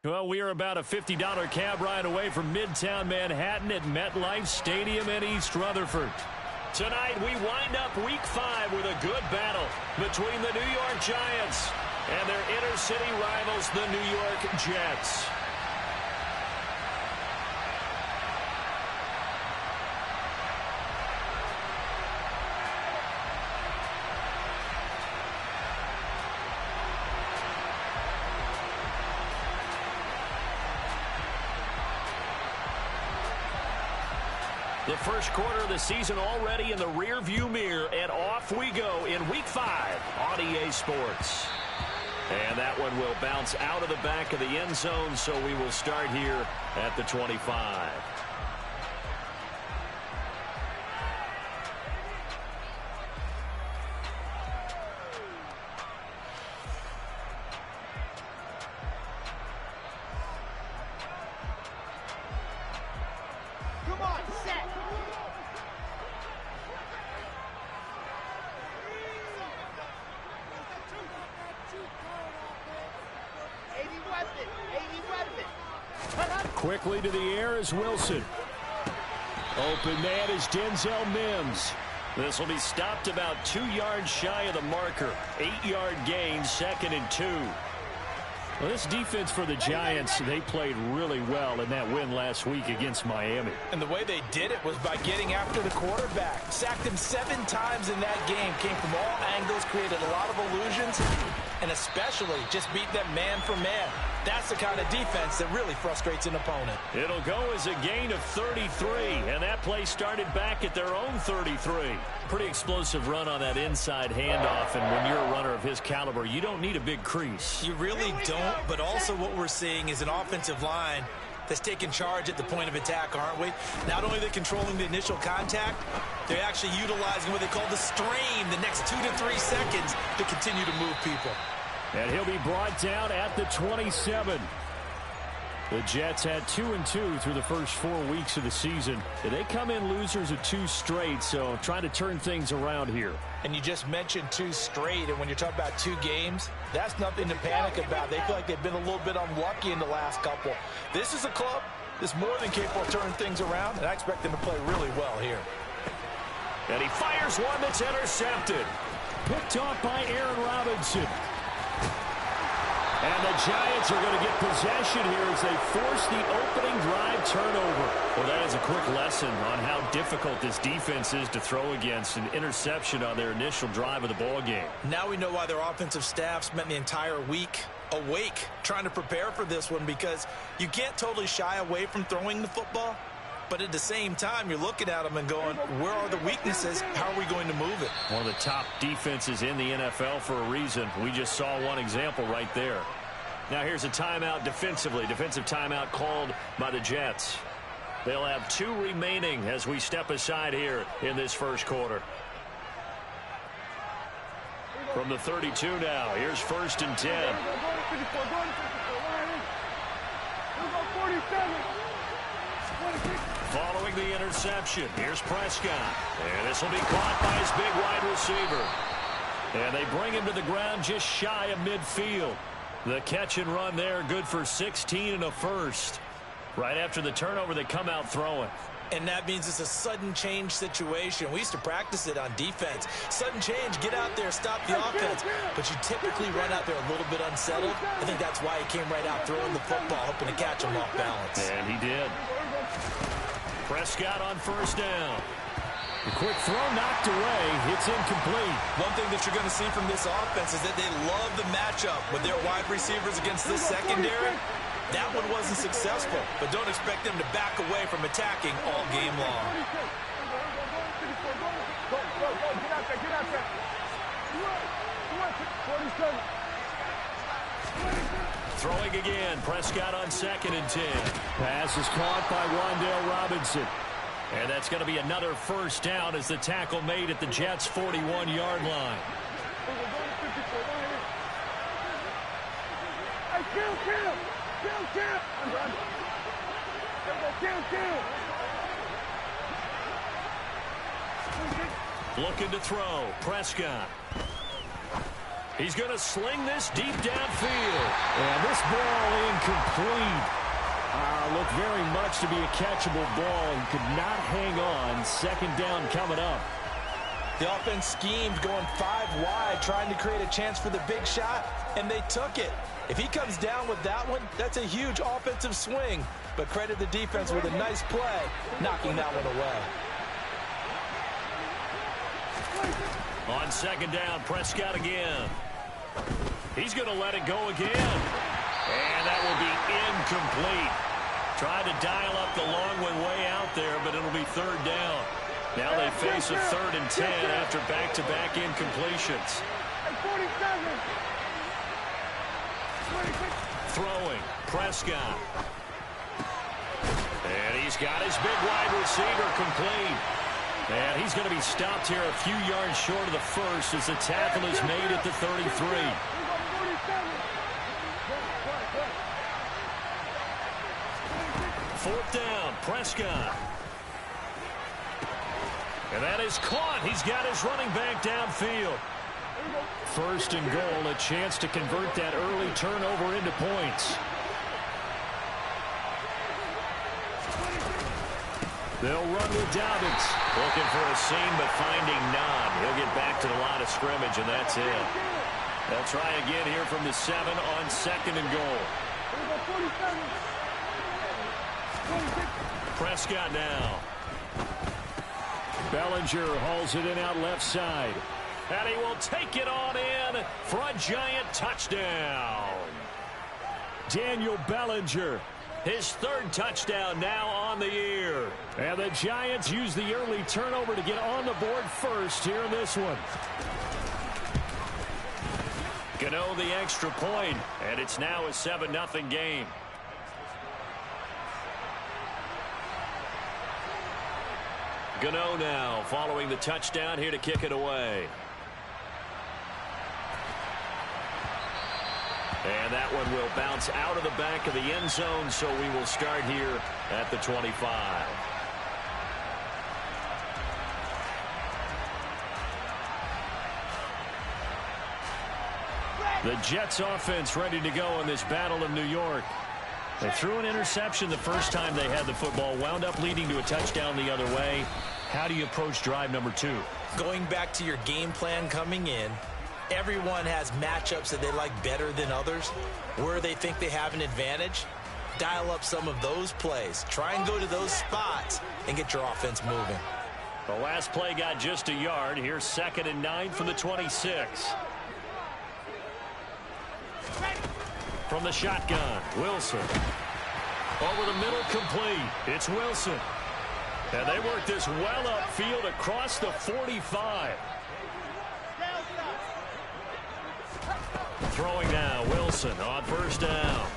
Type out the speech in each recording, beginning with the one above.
Well, we are about a $50 cab ride away from Midtown Manhattan at MetLife Stadium in East Rutherford. Tonight, we wind up Week 5 with a good battle between the New York Giants and their inner-city rivals, the New York Jets. The first quarter of the season already in the rearview mirror, and off we go in Week 5 on EA Sports. And that one will bounce out of the back of the end zone, so we will start here at the 25. Quickly to the air is Wilson. Open man is Denzel Mims. This will be stopped about 2 yards shy of the marker. 8-yard gain, 2nd and 2. Well, this defense for the Giants, they played really well in that win last week against Miami. And the way they did it was by getting after the quarterback. Sacked him 7 times in that game. Came from all angles, created a lot of illusions, and especially just beat them man for man. That's the kind of defense that really frustrates an opponent. It'll go as a gain of 33, and that play started back at their own 33. Pretty explosive run on that inside handoff, and when you're a runner of his caliber, you don't need a big crease. You really don't, but also what we're seeing is an offensive line that's taking charge at the point of attack, aren't we? Not only are they controlling the initial contact, they're actually utilizing what they call the strain the next 2 to 3 seconds to continue to move people. And he'll be brought down at the 27. The Jets had 2-2 through the first 4 weeks of the season. They come in losers of 2 straight, so trying to turn things around here. And you just mentioned 2 straight, and when you're talking about 2 games, that's nothing to panic about. They feel like they've been a little bit unlucky in the last couple. This is a club that's more than capable of turning things around, and I expect them to play really well here. And he fires one that's intercepted. Picked off by Aaron Robinson. And the Giants are going to get possession here as they force the opening drive turnover. Well, that is a quick lesson on how difficult this defense is to throw against. An interception on their initial drive of the ball game. Now we know why their offensive staff spent the entire week awake trying to prepare for this one, because you can't totally shy away from throwing the football. But at the same time, you're looking at them and going, where are the weaknesses? How are we going to move it? One of the top defenses in the NFL for a reason. We just saw one example right there. Now here's a timeout defensively. Defensive timeout called by the Jets. They'll have 2 remaining as we step aside here in this first quarter. From the 32 now, here's 1st and 10. Following the interception, here's Prescott. And this will be caught by his big wide receiver. And they bring him to the ground just shy of midfield. The catch and run there, good for 16 and a first. Right after the turnover, they come out throwing. And that means it's a sudden change situation. We used to practice it on defense. Sudden change, get out there, stop the offense. But you typically run out there a little bit unsettled. I think that's why he came right out throwing the football, hoping to catch him off balance. And he did. Prescott on 1st down. The quick throw knocked away. It's incomplete. One thing that you're going to see from this offense is that they love the matchup with their wide receivers against this secondary. That one wasn't successful, but don't expect them to back away from attacking all game long. Throwing again. Prescott on 2nd and 10. Pass is caught by Wan'Dale Robinson. And that's going to be another 1st down as the tackle made at the Jets' 41-yard line. Looking to throw. Prescott. He's going to sling this deep downfield. And this ball incomplete. Looked very much to be a catchable ball and could not hang on. Second down coming up. The offense schemed going 5 wide, trying to create a chance for the big shot, and they took it. If he comes down with that one, that's a huge offensive swing. But credit the defense with a nice play, knocking that one away. On second down, Prescott again. He's going to let it go again. And that will be incomplete. Tried to dial up the long one way out there, but it'll be third down. Now they face a 3rd and 10 after back-to-back incompletions. Throwing, Prescott. And he's got his big wide receiver complete. And he's going to be stopped here a few yards short of the first as the tackle is made at the 33. Fourth down, Prescott. And that is caught. He's got his running back downfield. First and goal, a chance to convert that early turnover into points. They'll run with Dobbins. Looking for a seam, but finding none. He'll get back to the line of scrimmage, and that's it. They'll try again here from the 7 on second and goal. Prescott now. Bellinger hauls it in out left side. And he will take it on in for a Giant touchdown. Daniel Bellinger, his 3rd touchdown now on the year. And the Giants use the early turnover to get on the board first here in this one. Gano the extra point, and it's now a 7-0 game. Gano now following the touchdown here to kick it away. And that one will bounce out of the back of the end zone, so we will start here at the 25. The Jets offense ready to go in this Battle of New York. They threw an interception the first time they had the football, wound up leading to a touchdown the other way. How do you approach drive number 2? Going back to your game plan coming in, everyone has matchups that they like better than others. Where they think they have an advantage, dial up some of those plays. Try and go to those spots and get your offense moving. The last play got just a yard. Here's 2nd and 9 from the 26. From the shotgun, Wilson. Over the middle, complete. It's Wilson. And they work this well upfield across the 45. Throwing now, Wilson on first down.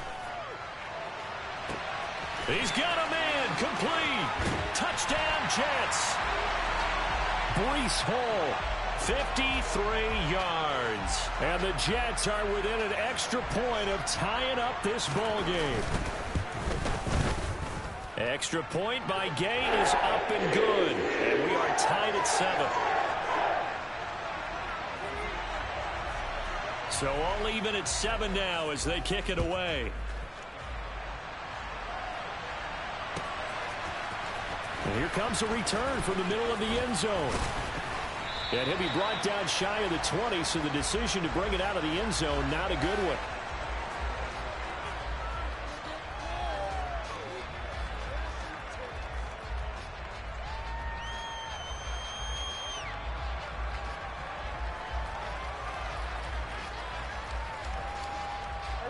He's got a man, complete. Touchdown, Jets. Breece Hall. 53 yards. And the Jets are within an extra point of tying up this ball game. Extra point by Gay is up and good. And we are tied at 7. So all even at 7 now as they kick it away. And here comes a return from the middle of the end zone. And he'll be brought down shy of the 20, so the decision to bring it out of the end zone, not a good one.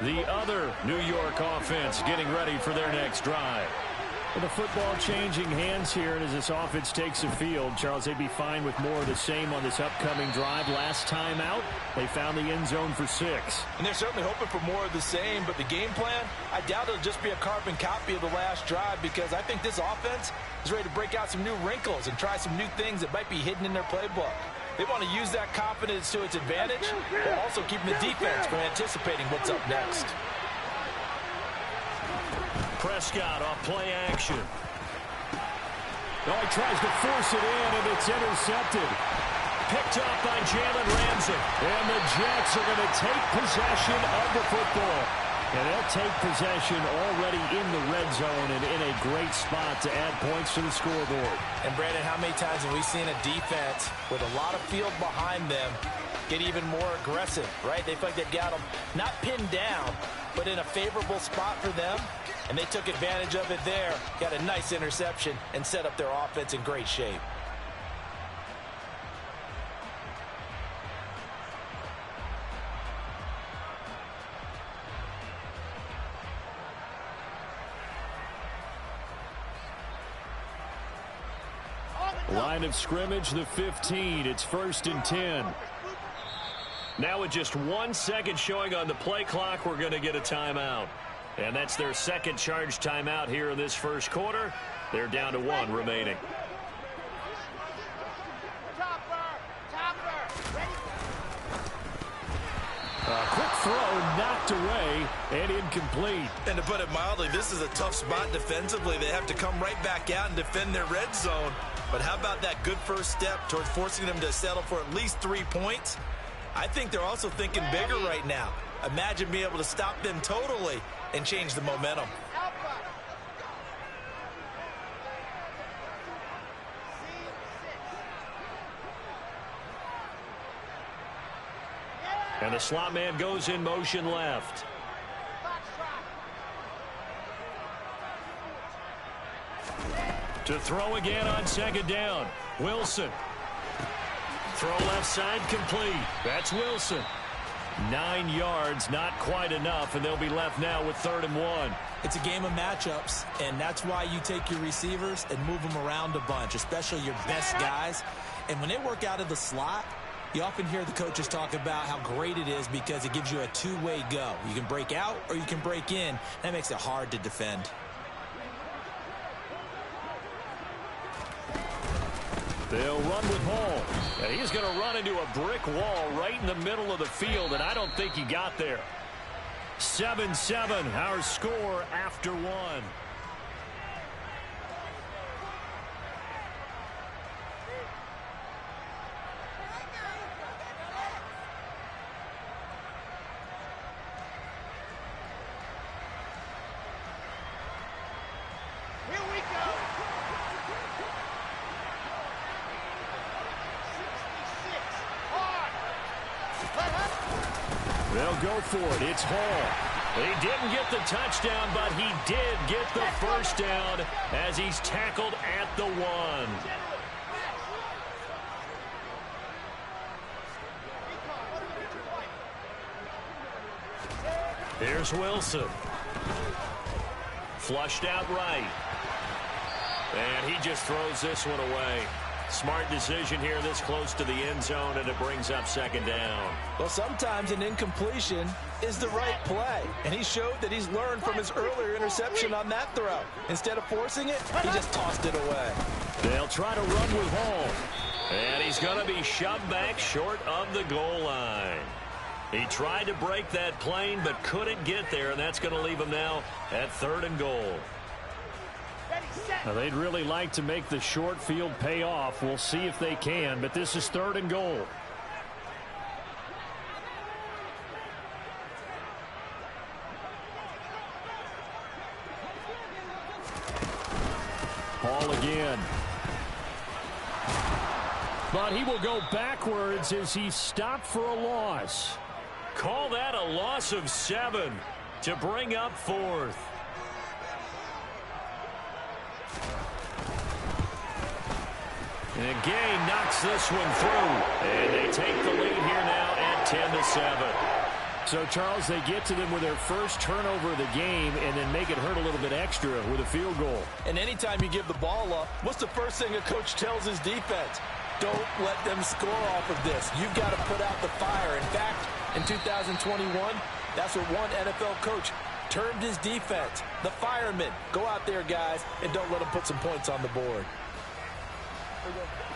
The other New York offense getting ready for their next drive. With the football changing hands here, and as this offense takes the field, Charles, they'd be fine with more of the same on this upcoming drive. Last time out, they found the end zone for 6. And they're certainly hoping for more of the same, but the game plan, I doubt it'll just be a carbon copy of the last drive, because I think this offense is ready to break out some new wrinkles and try some new things that might be hidden in their playbook. They want to use that confidence to its advantage, while also keeping the defense from anticipating what's up next. Prescott off play action. Oh, he tries to force it in, and it's intercepted. picked up by Jalen Ramsey. And the Jets are going to take possession of the football. And they'll take possession already in the red zone and in a great spot to add points to the scoreboard. And, Brandon, how many times have we seen a defense with a lot of field behind them get even more aggressive, right? They feel like they've got them not pinned down, but in a favorable spot for them. And they took advantage of it there, got a nice interception, and set up their offense in great shape. Line of scrimmage, the 15. It's 1st and 10. Now with just 1 second showing on the play clock, we're going to get a timeout. And that's their second charge timeout here in this first quarter. They're down to 1 remaining. A quick throw knocked away and incomplete. And to put it mildly, this is a tough spot defensively. They have to come right back out and defend their red zone. But how about that good first step towards forcing them to settle for at least 3 points? I think they're also thinking bigger right now. Imagine being able to stop them totally and change the momentum. And the slot man goes in motion left. To throw again on 2nd down. Wilson. Throw left side complete. That's Wilson. 9 yards, not quite enough, and they'll be left now with 3rd and 1. It's a game of matchups, and that's why you take your receivers and move them around a bunch, especially your best guys. And when they work out of the slot, you often hear the coaches talk about how great it is because it gives you a two-way go. You can break out or you can break in. That makes it hard to defend. They'll run with Hall. And he's going to run into a brick wall right in the middle of the field, and I don't think he got there. 7-7, our score after 1. They'll go for it. It's Hall. He didn't get the touchdown, but he did get the first down as he's tackled at the 1. Here's Wilson. Flushed out right. And he just throws this one away. Smart decision here this close to the end zone, and it brings up 2nd down. Well, sometimes an incompletion is the right play, and he showed that he's learned from his earlier interception on that throw. Instead of forcing it, he just tossed it away. They'll try to run with Hall, and he's going to be shoved back short of the goal line. He tried to break that plane but couldn't get there, and that's going to leave him now at 3rd and goal. Now, they'd really like to make the short field pay off. We'll see if they can, but this is 3rd and goal. Hall again. But he will go backwards as he's stopped for a loss. Call that a loss of 7 to bring up 4th. And again, knocks this one through. And they take the lead here now at 10-7. So, Charles, they get to them with their first turnover of the game and then make it hurt a little bit extra with a field goal. And anytime you give the ball up, what's the first thing a coach tells his defense? Don't let them score off of this. You've got to put out the fire. In fact, in 2021, that's what one NFL coach termed his defense, the firemen. Go out there, guys, and don't let them put some points on the board.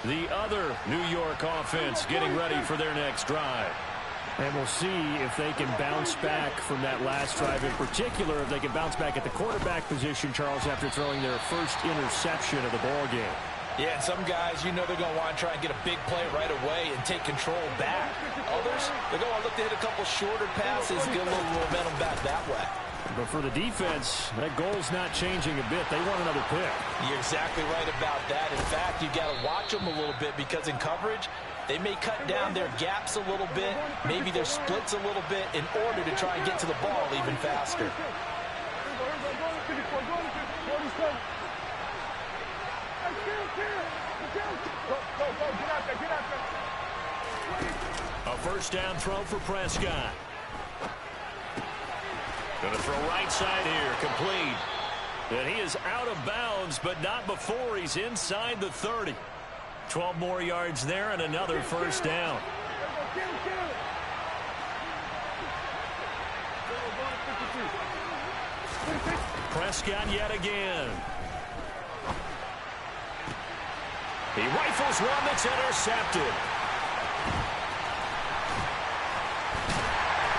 The other New York offense getting ready for their next drive. And we'll see if they can bounce back from that last drive. In particular, if they can bounce back at the quarterback position, Charles, after throwing their first interception of the ball game. Yeah, and some guys, you know they're going to want to try and get a big play right away and take control back. Others, they're going to look to hit a couple shorter passes, get a little momentum back that way. But for the defense, that goal's not changing a bit. They want another pick. You're exactly right about that. In fact, you've got to watch them a little bit because in coverage, they may cut down their gaps a little bit, maybe their splits a little bit in order to try and get to the ball even faster. A first down throw for Prescott. Going to throw right side here, complete. And he is out of bounds, but not before he's inside the 30. 12 more yards there and another first down. Prescott yet again. He rifles one that's intercepted.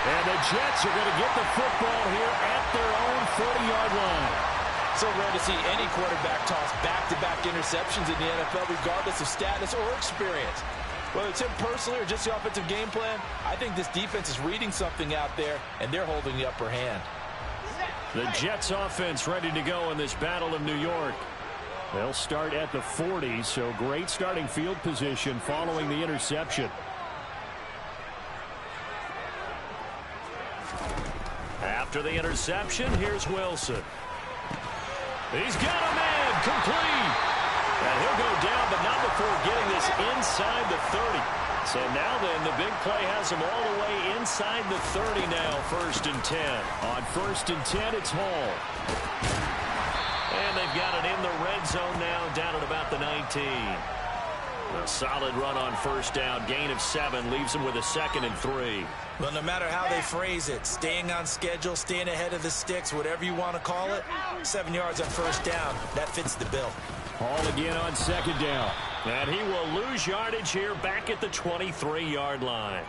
And the Jets are going to get the football here at their own 40-yard line. So rare to see any quarterback toss back-to-back interceptions in the NFL, regardless of status or experience. Whether it's him personally or just the offensive game plan, I think this defense is reading something out there, and they're holding the upper hand. The Jets offense ready to go in this Battle of New York. They'll start at the 40, so great starting field position following the interception. After the interception, here's Wilson. He's got a man, complete. And he'll go down, but not before getting this inside the 30. So now then, the big play has him all the way inside the 30 now, 1st and 10. On 1st and 10, it's Hall. And they've got it in the red zone now, down at about the 19. A solid run on first down, gain of 7, leaves them with a 2nd and 3. Well, no matter how they phrase it, staying on schedule, staying ahead of the sticks, whatever you want to call it, 7 yards on first down, that fits the bill. Hall again on 2nd down. And he will lose yardage here back at the 23-yard line.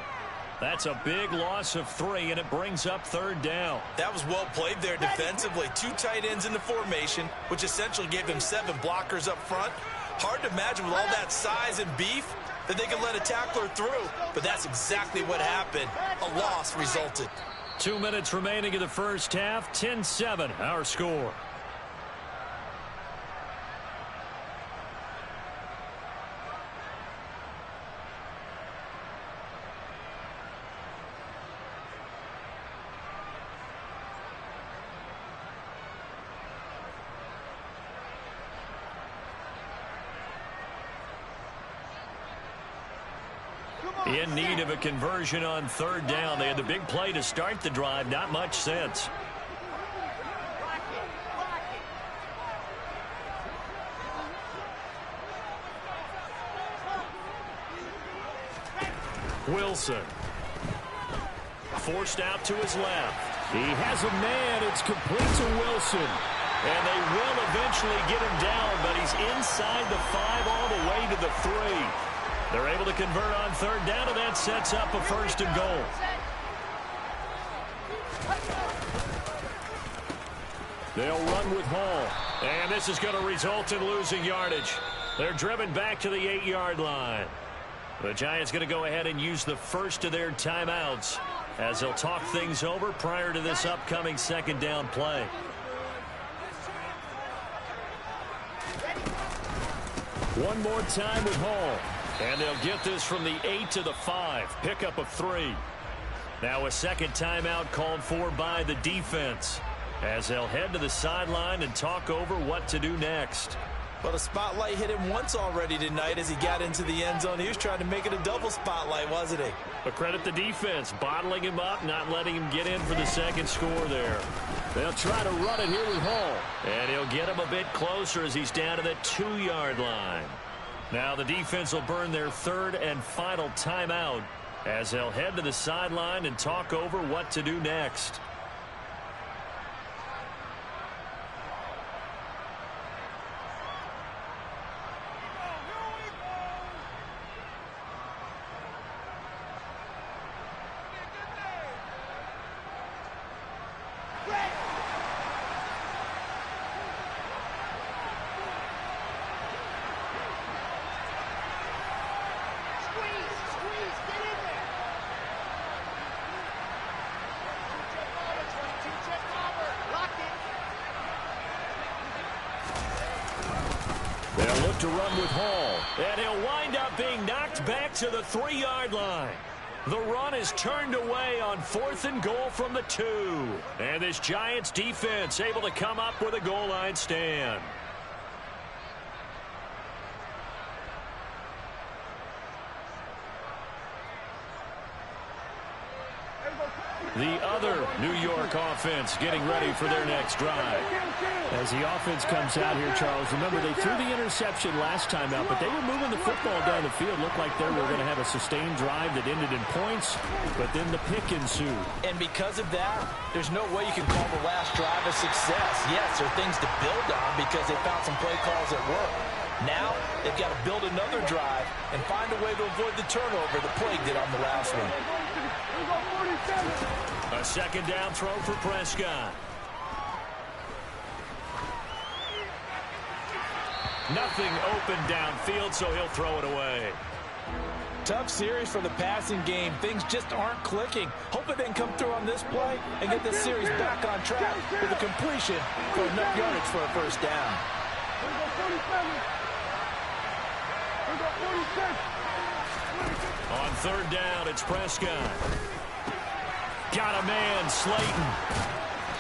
That's a big loss of 3, and it brings up 3rd down. That was well played there defensively. 2 tight ends in the formation, which essentially gave him 7 blockers up front. Hard to imagine with all that size and beef that they could let a tackler through, but that's exactly what happened. A loss resulted. 2 minutes remaining in the first half, 10-7, our score. In need of a conversion on 3rd down. They had the big play to start the drive. Not much sense. Wilson. Forced out to his left. He has a man. It's complete to Wilson. And they will eventually get him down, but he's inside the 5 all the way to the 3. They're able to convert on 3rd down, and that sets up a 1st and goal. They'll run with Hall. And this is going to result in losing yardage. They're driven back to the 8-yard line. The Giants going to go ahead and use the first of their timeouts as they'll talk things over prior to this upcoming 2nd down play. One more time with Hall. And they'll get this from the 8 to the 5. Pickup of 3. Now a 2nd timeout called for by the defense as they'll head to the sideline and talk over what to do next. Well, the spotlight hit him once already tonight as he got into the end zone. He was trying to make it a double spotlight, wasn't he? But credit the defense, bottling him up, not letting him get in for the 2nd score there. They'll try to run it here with Hall. And he'll get him a bit closer as he's down to the 2-yard line. Now the defense will burn their 3rd and final timeout as they'll head to the sideline and talk over what to do next. They'll look to run with Hall. And he'll wind up being knocked back to the 3-yard line. The run is turned away on 4th and goal from the 2. And this Giants defense able to come up with a goal line stand. The other New York offense getting ready for their next drive. As the offense comes out here, Charles, remember they threw the interception last time out, but they were moving the football down the field. Looked like they were going to have a sustained drive that ended in points, but then the pick ensued. And because of that, there's no way you can call the last drive a success. Yes, there are things to build on because they found some play calls that work. Now, they've got to build another drive and find a way to avoid the turnover the play did on the last one. A second down throw for Prescott. Nothing open downfield, so he'll throw it away. Tough series for the passing game. Things just aren't clicking. Hoping they can come through on this play and get this series back on track with a completion for enough yardage for a first down. On 3rd down, it's Prescott. Got a man, Slayton.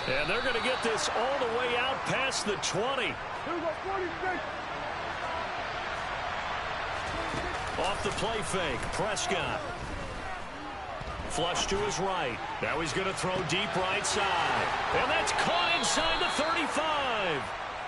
And they're going to get this all the way out past the 20. Off the play fake, Prescott. Flush to his right. Now he's going to throw deep right side. And that's caught inside the 35.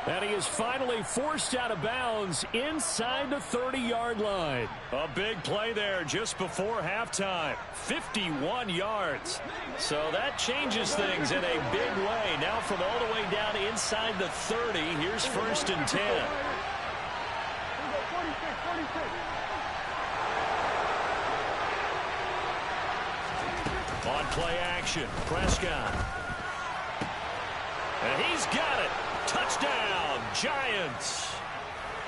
And he is finally forced out of bounds inside the 30-yard line. A big play there just before halftime. 51 yards. So that changes things in a big way. Now from all the way down inside the 30, here's 1st and 10. On play action, Prescott. And he's got it. Touchdown, Giants.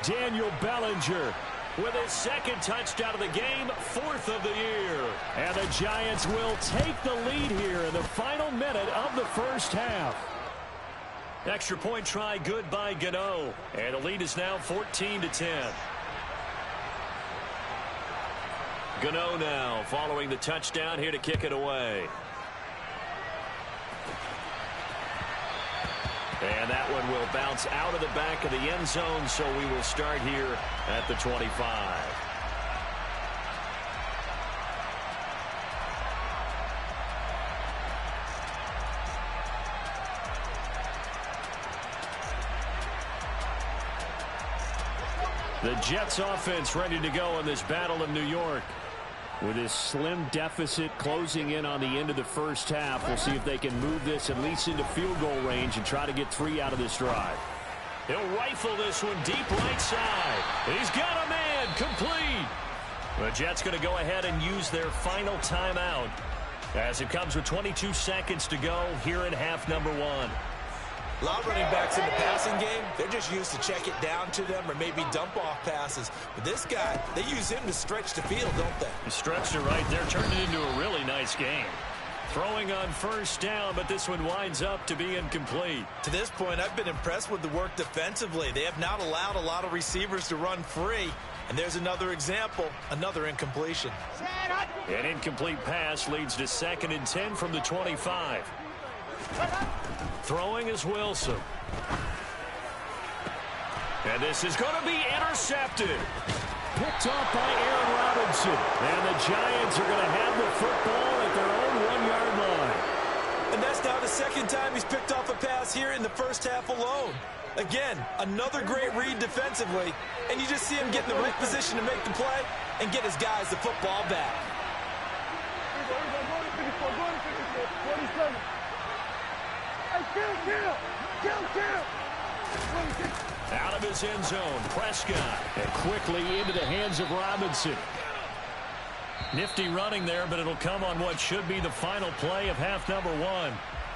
Daniel Bellinger with his 2nd touchdown of the game, 4th of the year. And the Giants will take the lead here in the final minute of the first half. Extra point try good by Gano. And the lead is now 14-10. Gano now following the touchdown here to kick it away. And that one will bounce out of the back of the end zone, so we will start here at the 25. The Jets offense ready to go in this battle of New York. With this slim deficit closing in on the end of the first half, we'll see if they can move this at least into field goal range and try to get 3 out of this drive. He'll rifle this one deep right side. He's got a man, complete. The Jets going to go ahead and use their final timeout as it comes with 22 seconds to go here in half number 1. A lot of running backs in the passing game, they're just used to check it down to them or maybe dump off passes. But this guy, they use him to stretch the field, don't they? He stretched it right there, turned it into a really nice game. Throwing on 1st down, but this one winds up to be incomplete. To this point, I've been impressed with the work defensively. They have not allowed a lot of receivers to run free. And there's another example, another incompletion. An incomplete pass leads to 2nd and 10 from the 25. Throwing is Wilson. And this is going to be intercepted. Picked off by Aaron Robinson. And the Giants are going to have the football at their own 1-yard line. And that's now the 2nd time he's picked off a pass here in the first half alone. Again, another great read defensively. And you just see him get in the right position to make the play and get his guys the football back. Out of his end zone, Prescott. And quickly into the hands of Robinson. Nifty running there, but it'll come on what should be the final play of half number 1.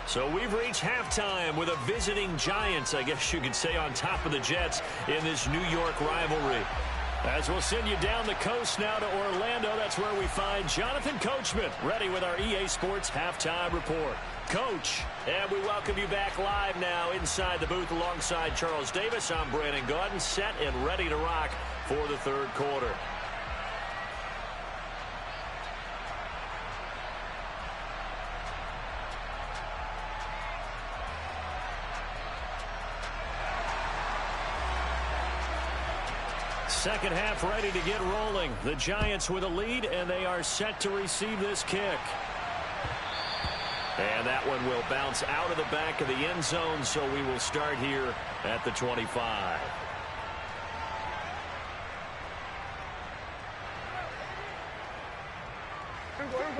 So we've reached halftime with a visiting Giants, I guess you could say, on top of the Jets in this New York rivalry. As we'll send you down the coast now to Orlando, that's where we find Jonathan Coachman, ready with our EA Sports Halftime Report. Coach, and we welcome you back live now inside the booth alongside Charles Davis. I'm Brandon Gaudin, set and ready to rock for the third quarter. Second half ready to get rolling. The Giants with a lead, and they are set to receive this kick. And that one will bounce out of the back of the end zone, so we will start here at the 25.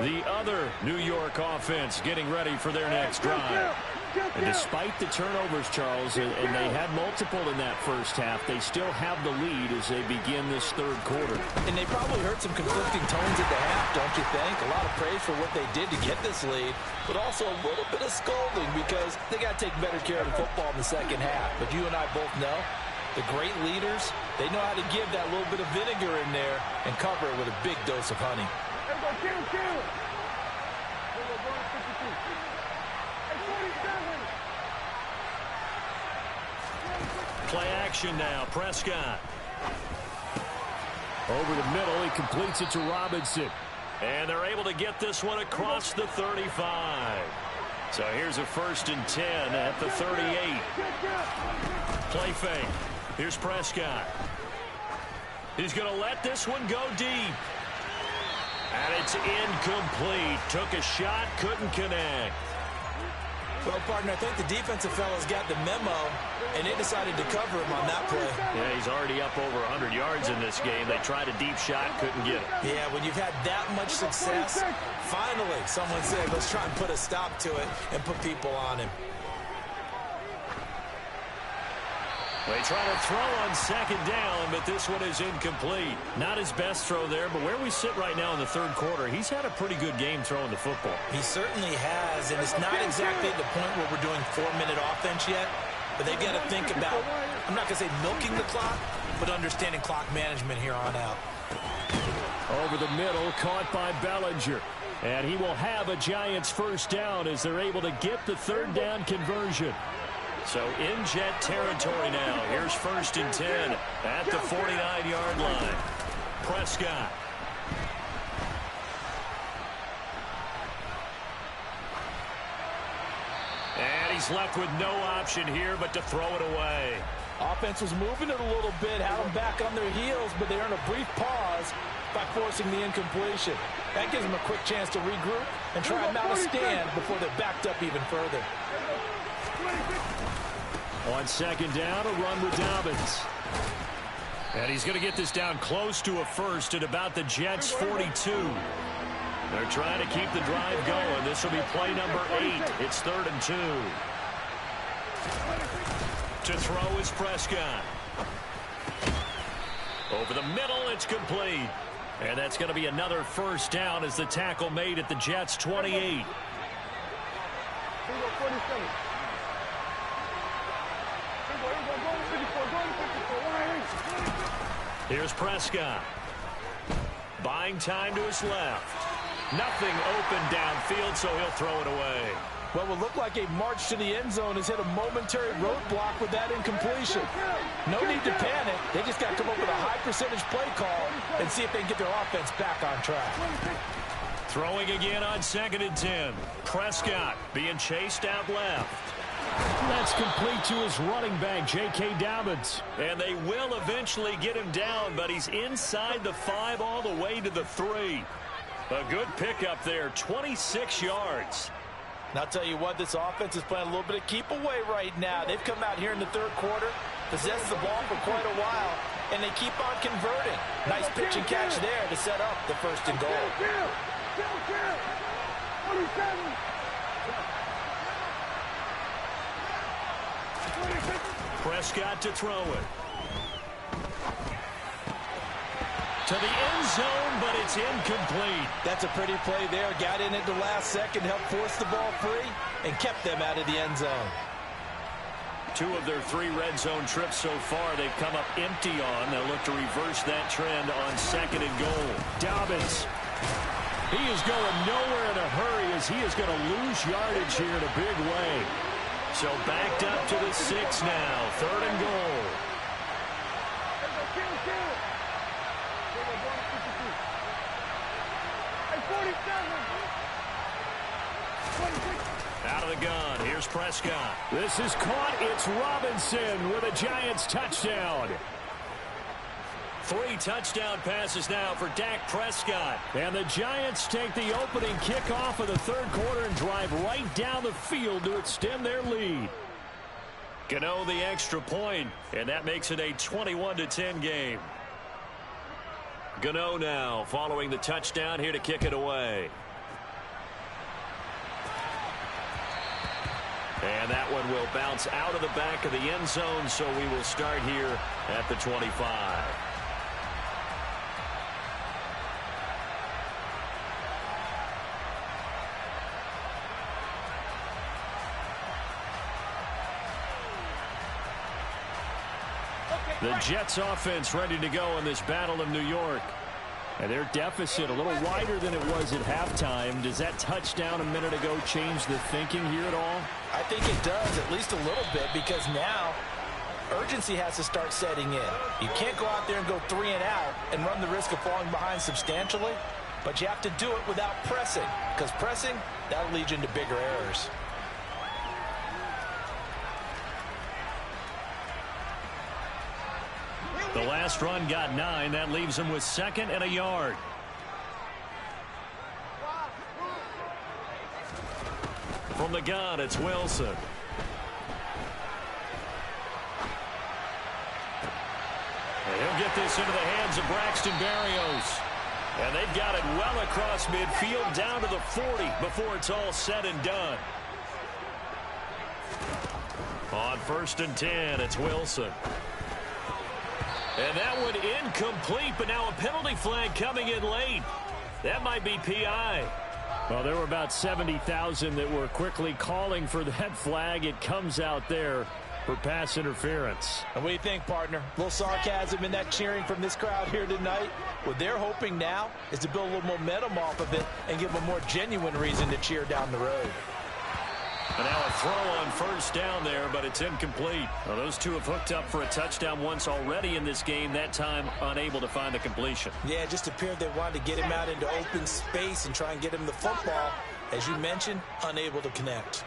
The other New York offense getting ready for their next drive. And despite the turnovers, Charles, and they had multiple in that first half, they still have the lead as they begin this third quarter. And they probably heard some conflicting tones at the half, don't you think? A lot of praise for what they did to get this lead, but also a little bit of scolding because they got to take better care of the football in the second half. But you and I both know the great leaders, they know how to give that little bit of vinegar in there and cover it with a big dose of honey. Play action now. Prescott. Over the middle, he completes it to Robinson. And they're able to get this one across the 35. So here's a 1st and 10 at the 38. Play fake. Here's Prescott. He's going to let this one go deep. And it's incomplete. Took a shot, couldn't connect. Well, partner, I think the defensive fellas got the memo, and they decided to cover him on that play. Yeah, he's already up over 100 yards in this game. They tried a deep shot, couldn't get it. Yeah, when you've had that much success, finally someone said, let's try and put a stop to it and put people on him. They try to throw on second down, but this one is incomplete. Not his best throw there, but where we sit right now in the third quarter, he's had a pretty good game throwing the football. He certainly has, and it's not exactly at the point where we're doing 4-minute offense yet, but they've got to think about, I'm not going to say milking the clock, but understanding clock management here on out. Over the middle, caught by Bellinger. And he will have a Giants first down as they're able to get the third down conversion. So in Jet territory now. Here's 1st and 10 at the 49-yard line. Prescott. And he's left with no option here but to throw it away. Offense was moving it a little bit, had them back on their heels, but they earned a brief pause by forcing the incompletion. That gives them a quick chance to regroup and try and mount a stand before they're backed up even further. On second down, a run with Dobbins. And he's going to get this down close to a first at about the Jets' 42. They're trying to keep the drive going. This will be play number 8. It's 3rd and 2. To throw is Prescott. Over the middle, it's complete. And that's going to be another first down as the tackle made at the Jets' 28. Here's Prescott. Buying time to his left. Nothing open downfield, so he'll throw it away. What will look like a march to the end zone has hit a momentary roadblock with that incompletion. No need to panic. They just got to come up with a high percentage play call and see if they can get their offense back on track. Throwing again on 2nd and 10. Prescott being chased out left. That's complete to his running back, J.K. Dobbins. And they will eventually get him down, but he's inside the 5 all the way to the 3. A good pickup there, 26 yards. And I'll tell you what, this offense is playing a little bit of keep away right now. They've come out here in the third quarter, possessed the ball for quite a while, and they keep on converting. Nice pitch and catch there to set up the 1st and goal. Prescott to throw it. To the end zone, but it's incomplete. That's a pretty play there. Got in at the last second, helped force the ball free, and kept them out of the end zone. 2 of their 3 red zone trips so far they've come up empty on. They'll look to reverse that trend on 2nd and goal. Dobbins. He is going nowhere in a hurry as he is going to lose yardage here in a big way. So backed up to the 6 now. 3rd and goal. Out of the gun. Here's Prescott. This is caught. It's Robinson with a Giants touchdown. 3 touchdown passes now for Dak Prescott. And the Giants take the opening kickoff of the 3rd quarter and drive right down the field to extend their lead. Gano the extra point, and that makes it a 21-10 game. Gano now following the touchdown here to kick it away. And that one will bounce out of the back of the end zone, so we will start here at the 25. The Jets offense ready to go in this Battle of New York. And their deficit a little wider than it was at halftime. Does that touchdown a minute ago change the thinking here at all? I think it does, at least a little bit, because now urgency has to start setting in. You can't go out there and go 3 and out and run the risk of falling behind substantially, but you have to do it without pressing, because pressing, that'll lead you into bigger errors. The last run got 9. That leaves him with 2nd and a yard. From the gun, it's Wilson. And he'll get this into the hands of Braxton Berrios. And they've got it well across midfield down to the 40 before it's all said and done. On 1st and 10, it's Wilson. And that one incomplete, but now a penalty flag coming in late. That might be PI. Well, there were about 70,000 that were quickly calling for that flag. It comes out there for pass interference. And what do you think, partner? A little sarcasm in that cheering from this crowd here tonight. What they're hoping now is to build a little momentum off of it and give them a more genuine reason to cheer down the road. And now a throw on 1st down there, but it's incomplete. Well, those 2 have hooked up for a touchdown once already in this game, that time unable to find the completion. Yeah, it just appeared they wanted to get him out into open space and try and get him the football. As you mentioned, unable to connect.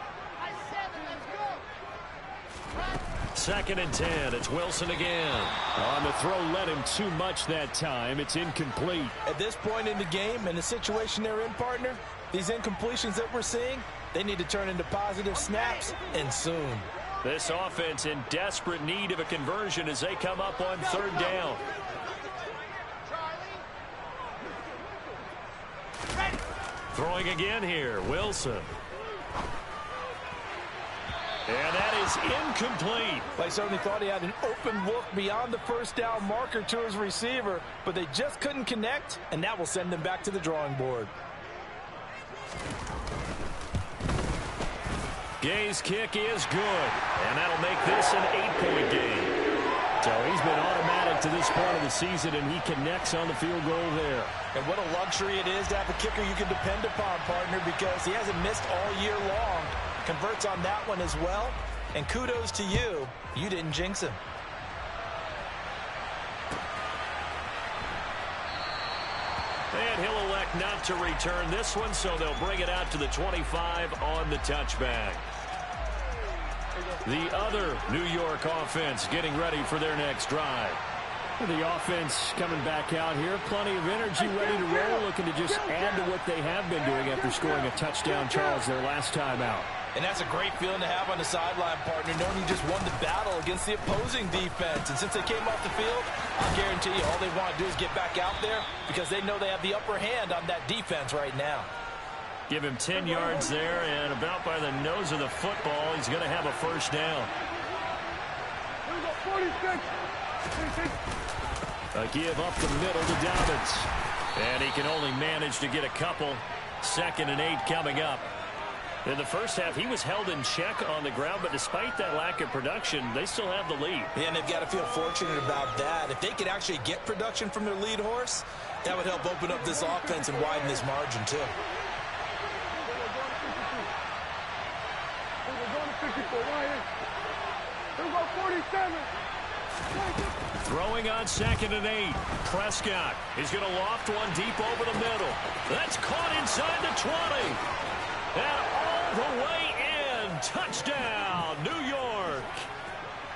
2nd and 10, it's Wilson again. On the throw, led him too much that time. It's incomplete. At this point in the game and the situation they're in, partner, these incompletions that we're seeing, they need to turn into positive snaps, and soon. This offense in desperate need of a conversion as they come up on 3rd down. Throwing again here, Wilson. And that is incomplete. They certainly thought he had an open look beyond the 1st down marker to his receiver, but they just couldn't connect, and that will send them back to the drawing board. Gay's kick is good, and that'll make this an 8-point game. So he's been automatic to this point of the season, and he connects on the field goal there. And what a luxury it is to have a kicker you can depend upon, partner, because he hasn't missed all year long. Converts on that one as well, and kudos to you. You didn't jinx him. And he'll elect not to return this one, so they'll bring it out to the 25 on the touchback. The other New York offense getting ready for their next drive. The offense coming back out here. Plenty of energy, ready to roll, looking to just add to what they have been doing after scoring a touchdown, Charles, their last time out. And that's a great feeling to have on the sideline, partner, knowing you just won the battle against the opposing defense. And since they came off the field, I guarantee you all they want to do is get back out there because they know they have the upper hand on that defense right now. Give him 10 yards there, and about by the nose of the football, he's going to have a 1st down. A give up the middle to Dobbins. And he can only manage to get a couple. 2nd and 8 coming up. In the first half, he was held in check on the ground, but despite that lack of production, they still have the lead. Yeah, and they've got to feel fortunate about that. If they could actually get production from their lead horse, that would help open up this offense and widen this margin, too. Throwing on 2nd and 8. Prescott is going to loft one deep over the middle. That's caught inside the 20. And all the way in. Touchdown, New York.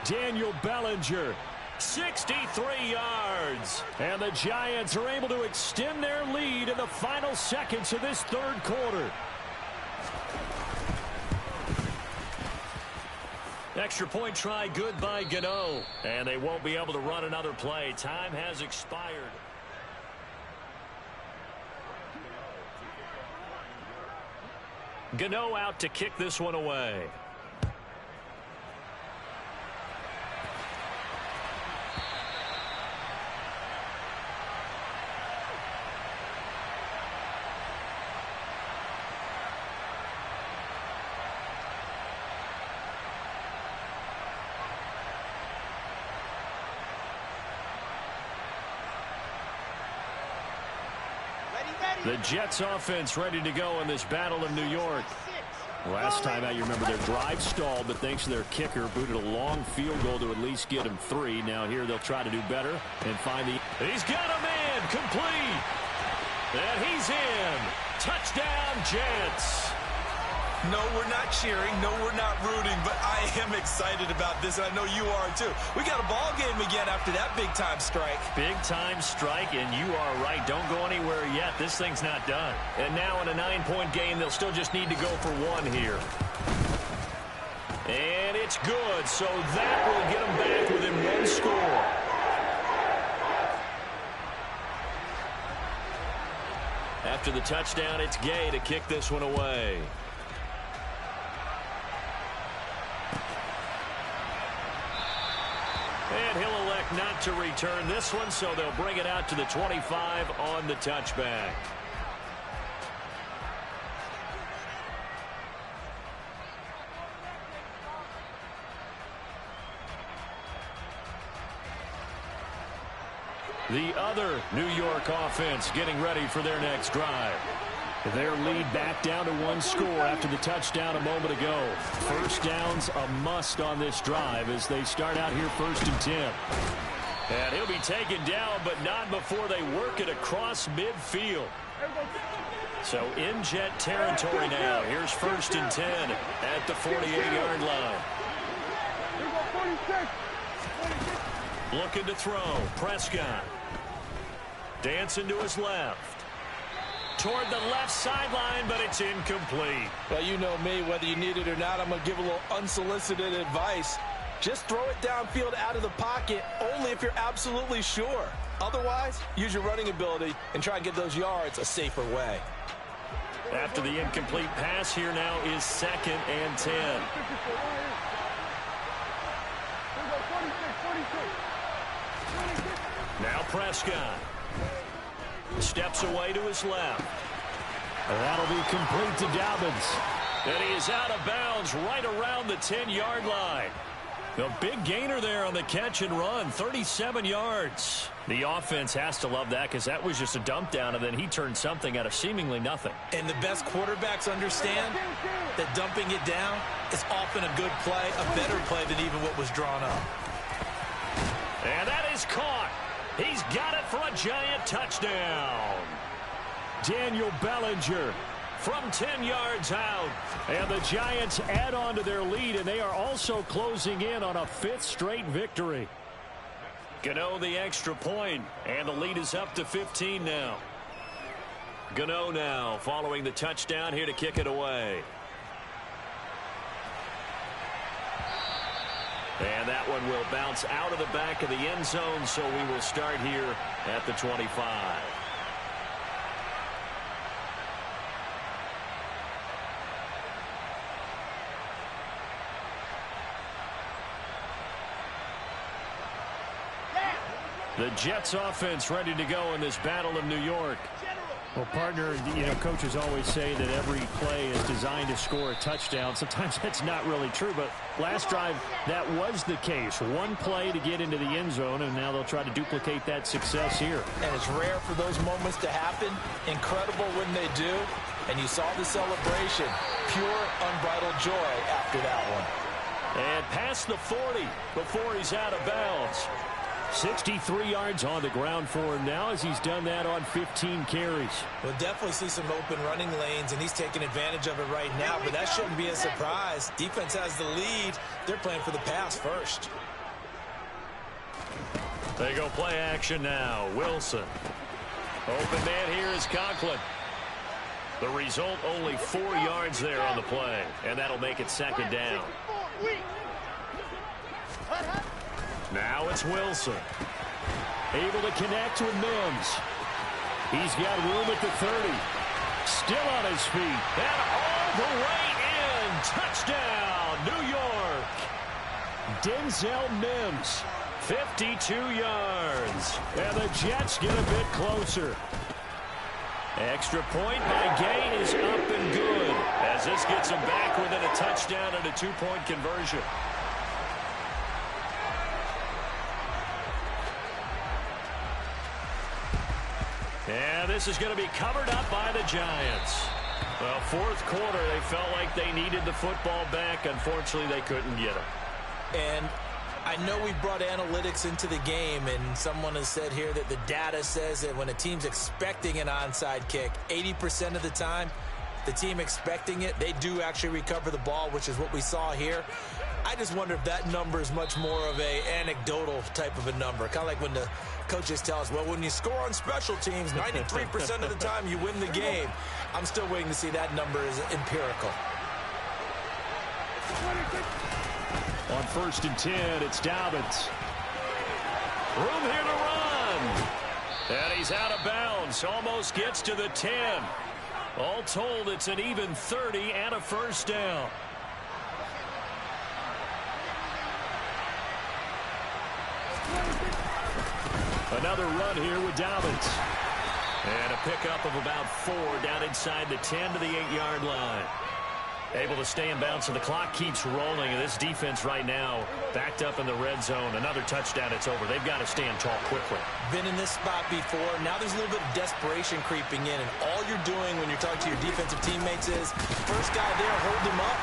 Daniel Bellinger, 63 yards. And the Giants are able to extend their lead in the final seconds of this third quarter. Extra point try good by Gano. And they won't be able to run another play. Time has expired. Gano out to kick this one away. The Jets offense ready to go in this battle of New York. Last time out, you remember their drive stalled, but thanks to their kicker, booted a long field goal to at least get him 3. Now here they'll try to do better and find the... He's got a man, complete. And he's in. Touchdown, Jets. No, we're not cheering. No, we're not rooting, but I am excited about this, and I know you are too. We got a ball game again after that big-time strike. Big-time strike, and you are right. Don't go anywhere yet. This thing's not done. And now in a 9-point game, they'll still just need to go for 1 here. And it's good, so that will get them back within 1 score. After the touchdown, it's Gay to kick this one away. And he'll elect not to return this one, so they'll bring it out to the 25 on the touchback. The other New York offense getting ready for their next drive. Their lead back down to 1 score after the touchdown a moment ago. First down's a must on this drive as they start out here 1st and 10. And he'll be taken down, but not before they work it across midfield. So in Jet territory now. Here's 1st and 10 at the 48-yard line. Looking to throw. Prescott. Dancing to his left. Toward the left sideline, but it's incomplete. Well, you know me, whether you need it or not, I'm going to give a little unsolicited advice. Just throw it downfield out of the pocket, only if you're absolutely sure. Otherwise, use your running ability and try and get those yards a safer way. After the incomplete pass, here now is 2nd and 10. Now Prescott. Steps away to his left. And that'll be complete to Dobbins. And he is out of bounds right around the 10-yard line. The big gainer there on the catch and run, 37 yards. The offense has to love that because that was just a dump down, and then he turned something out of seemingly nothing. And the best quarterbacks understand that dumping it down is often a good play, a better play than even what was drawn up. And that is caught. He's got it for a Giant touchdown. Daniel Bellinger from 10 yards out. And the Giants add on to their lead, and they are also closing in on a 5th straight victory. Gano the extra point, and the lead is up to 15 now. Gano now following the touchdown here to kick it away. And that one will bounce out of the back of the end zone, so we will start here at the 25. The Jets offense ready to go in this battle of New York. Well, partner, coaches always say that every play is designed to score a touchdown. Sometimes that's not really true, but last drive, that was the case. One play to get into the end zone, and now they'll try to duplicate that success here. And it's rare for those moments to happen. Incredible when they do. And you saw the celebration. Pure, unbridled joy after that one. And past the 40 before he's out of bounds. 63 yards on the ground for him now as he's done that on 15 carries. We'll definitely see some open running lanes, and he's taking advantage of it right now, but that shouldn't be a surprise. Defense has the lead. They're playing for the pass first. They go play action now. Wilson. Open man here is Conklin. The result, only 4 yards there on the play, and that'll make it second down. Now it's Wilson. Able to connect with Mims. He's got room at the 30. Still on his feet. And all the way in. Touchdown, New York. Denzel Mims, 52 yards. And the Jets get a bit closer. Extra point by Gay is up and good, as this gets them back within a touchdown and a 2-point conversion. And this is going to be covered up by the Giants. Well, fourth quarter, they felt like they needed the football back. Unfortunately, they couldn't get it. And I know we brought analytics into the game, and someone has said here that the data says that when a team's expecting an onside kick, 80% of the time, the team expecting it, they do actually recover the ball, which is what we saw here. I just wonder if that number is much more of a anecdotal type of a number. Kind of like when the coaches tell us, well, when you score on special teams, 93% of the time you win the game. I'm still waiting to see that number is empirical. On 1st and 10, it's Dobbins. Room here to run. And he's out of bounds. Almost gets to the 10. All told, it's an even 30 and a first down. Another run here with Dobbins. And a pickup of about 4 down inside the 10 to the 8-yard line. Able to stay in bounds, and the clock keeps rolling. And this defense right now backed up in the red zone. Another touchdown, it's over. They've got to stand tall quickly. Been in this spot before. Now there's a little bit of desperation creeping in. And all you're doing when you're talking to your defensive teammates is, first guy there, hold him up.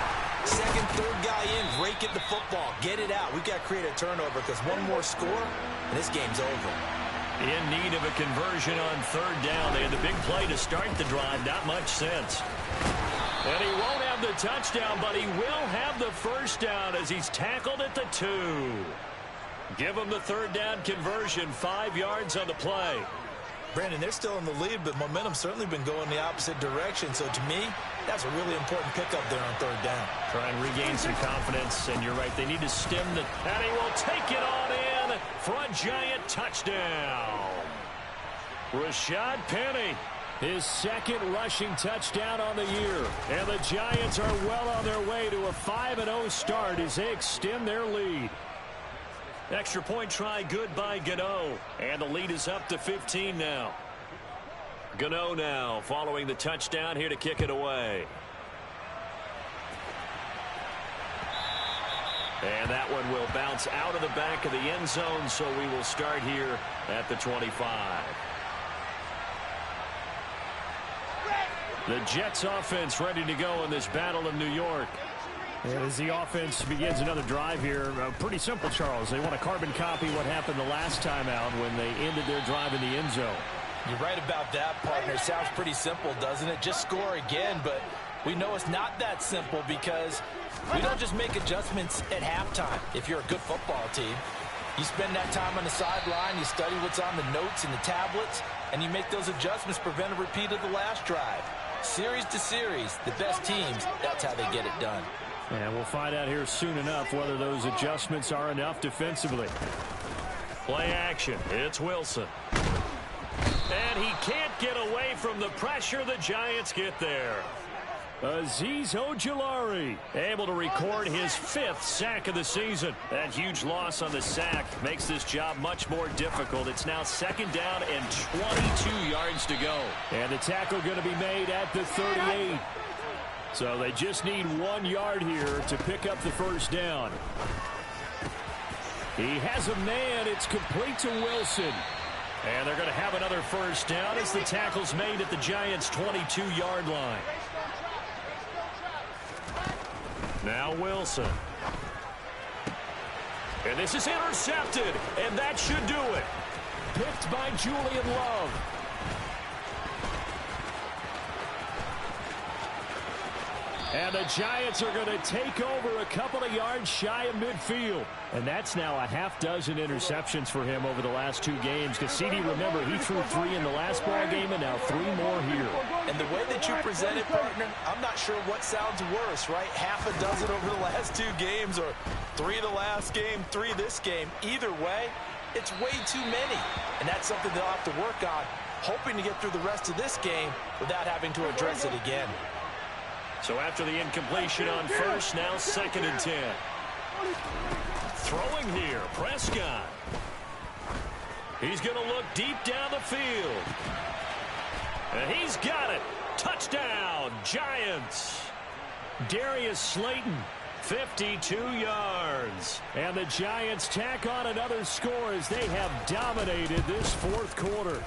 Second, third guy in, rake at the football. Get it out. We've got to create a turnover because one more score, and this game's over. In need of a conversion on 3rd down. They had the big play to start the drive. Not much sense. And he won't have the touchdown, but he will have the first down as he's tackled at the 2. Give him the 3rd down conversion. 5 yards on the play. Brandon, they're still in the lead, but momentum's certainly been going the opposite direction. So to me, that's a really important pickup there on 3rd down. Try and regain some confidence, and you're right. They need to stem the... And he will take it on in for a Giant touchdown. Rashad Penny, his 2nd rushing touchdown on the year. And the Giants are well on their way to a 5-0 start as they extend their lead. Extra point try good by Gano. And the lead is up to 15 now. Gano now following the touchdown here to kick it away. And that one will bounce out of the back of the end zone, so we will start here at the 25. The Jets offense ready to go in this battle of New York. As the offense begins another drive here, pretty simple, Charles. They want to carbon copy what happened the last time out when they ended their drive in the end zone. You're right about that, partner. Sounds pretty simple, doesn't it? Just score again, but we know it's not that simple because we don't just make adjustments at halftime. If you're a good football team, you spend that time on the sideline, you study what's on the notes and the tablets, and you make those adjustments, prevent a repeat of the last drive. Series to series, the best teams, that's how they get it done. And we'll find out here soon enough whether those adjustments are enough defensively. Play action. It's Wilson. And he can't get away from the pressure. The Giants get there. Azeez Ojulari able to record his 5th sack of the season. That huge loss on the sack makes this job much more difficult. It's now 2nd down and 22 yards to go. And the tackle going to be made at the 38. So they just need 1 yard here to pick up the first down. He has a man. It's complete to Wilson. And they're going to have another first down as the tackle's made at the Giants' 22-yard line. Now Wilson. And this is intercepted, and that should do it. Picked by Julian Love. And the Giants are going to take over a couple of yards shy of midfield. And that's now a half dozen interceptions for him over the last 2 games. Cassini, remember, he threw 3 in the last ball game and now 3 more here. And the way that you present it, partner, I'm not sure what sounds worse, right? Half a dozen over the last 2 games or 3 the last game, 3 this game. Either way, it's way too many. And that's something they'll have to work on, hoping to get through the rest of this game without having to address it again. So after the incompletion on first, now 2nd and 10. Throwing here, Prescott. He's going to look deep down the field. And he's got it. Touchdown, Giants. Darius Slayton, 52 yards. And the Giants tack on another score as they have dominated this 4th quarter.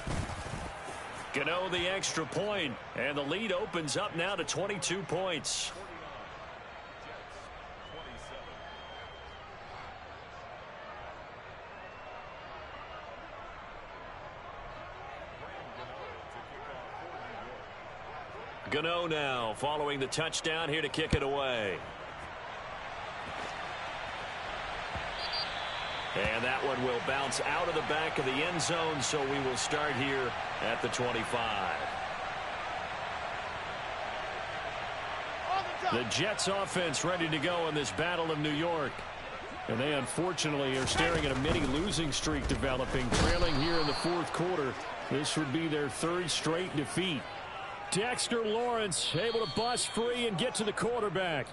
Gano the extra point, and the lead opens up now to 22 points. Gano now following the touchdown here to kick it away. And that one will bounce out of the back of the end zone, so we will start here at the 25. The Jets offense ready to go in this Battle of New York. And they unfortunately are staring at a mini losing streak developing, trailing here in the 4th quarter. This would be their 3rd straight defeat. Dexter Lawrence able to bust free and get to the quarterback.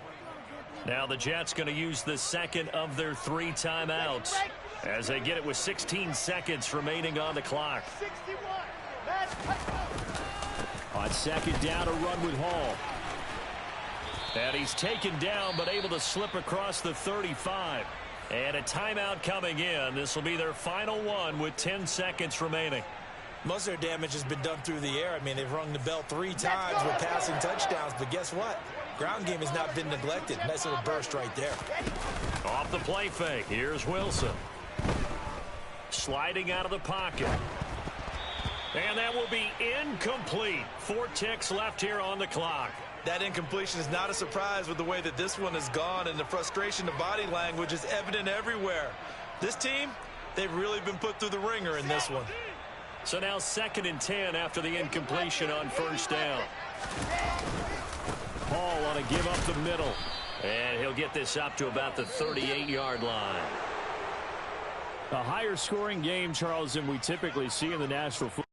Now the Jets going to use the 2nd of their 3 timeouts as they get it with 16 seconds remaining on the clock. On 2nd down, a run with Hall. And he's taken down but able to slip across the 35. And a timeout coming in. This will be their final one with 10 seconds remaining. Most of their damage has been done through the air. I mean, they've rung the bell 3 times with passing touchdowns, but guess what? Ground game has not been neglected. Nice little burst right there. Off the play fake. Here's Wilson. Sliding out of the pocket. And that will be incomplete. 4 ticks left here on the clock. That incompletion is not a surprise with the way that this one has gone, and the frustration of body language is evident everywhere. This team, they've really been put through the ringer in this one. So now 2nd and 10 after the incompletion on first down. Hall on a give up the middle. And he'll get this up to about the 38-yard line. A higher scoring game, Charles, than we typically see in the National Football